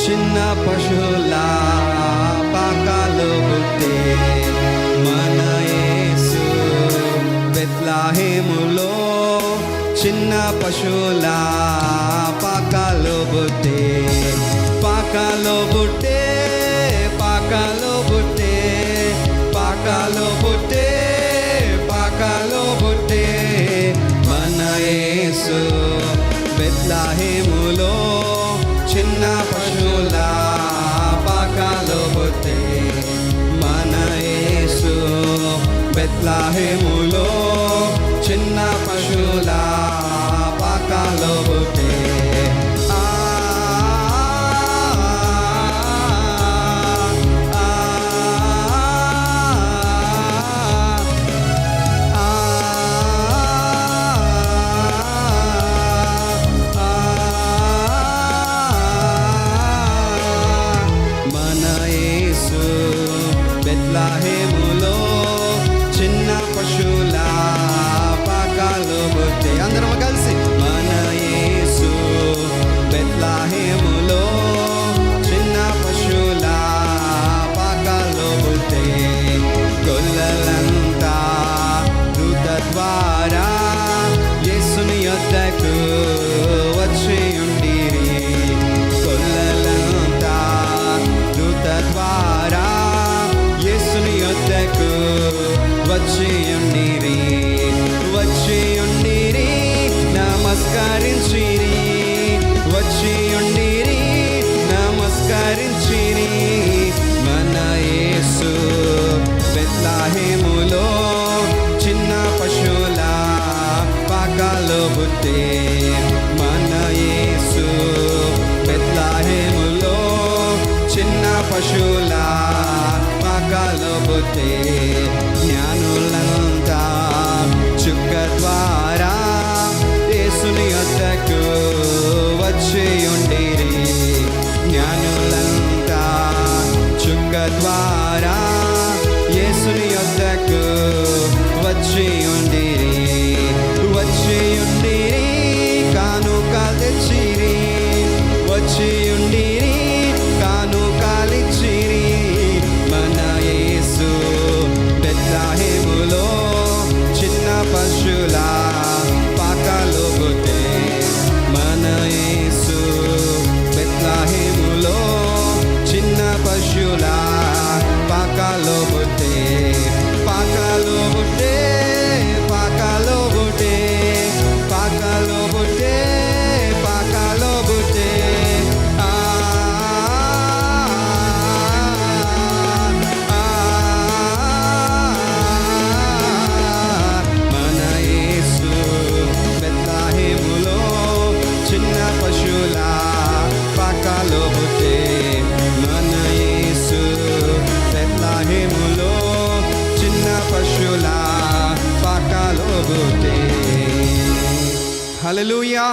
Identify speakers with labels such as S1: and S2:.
S1: చిన్న పశువుల పాకలో పుట్టే మన యేసు బెత్లెహేములో చిన్న పశువుల పాకలో పుట్టే పాకలో పుట్టే పాకలో పుట్టే పాకలో పుట్టే పాకలో పుట్టే మన యేసు బెత్లెహేములో చిన్న పశువుల పాకలో పుట్టే మన యేసు బెత్లెహేములో చిన్న పశువుల పాకలో పుట్టే బెత్లెహేములో చిన్న పశువుల పాకలో పుట్టే అందరం కలిసి మన యేసు బెత్లెహేములో చిన్న పశువుల పాకలో పుట్టే గొల్లలంతా దూత ద్వారా యేసుని యొద్దకు వచ్చి ఉండిరి గొల్లలంతా దూత ద్వారా యేసుని యొద్దకు వచ్చి ఉండిరి నమస్కరించిరి వచ్చి ఉండిరి నమస్కరించిరి మన యేసు బెత్లెహేములో చిన్న పశువుల పాకలో పుట్టే మన యేసు బెత్లెహేములో చిన్న పశువుల పాకలో పుట్టే జ్ఞానులంతా చుక్క ద్వారా యేసుని యొద్దకు వచ్చి ఉండిరి జ్ఞానులంతా చుక్క ద్వారా యేసుని యొద్దకు వచ్చి ఉండిరి కానుకలు తెచ్చిరి వచ్చి ఉండిరి కానుకలిచ్చిరి మన యేసు బెత్లెహేములో చిన్న పశువుల పాకలో పుట్టే మన యేసు బెత్లెహేములో చిన్న పశువుల పాకలో పుట్టే పాకలో పుట్టే పాకలో పుట్టే పాకలో పుట్టే పాకలో పుట్టే మన యేసు బెత్లెహేములో చిన్న పశువుల పాకలో పుట్టే మన యేసు బెత్లెహేములో చిన్న పశువుల పాకలో పుట్టే హల్లెలూయా.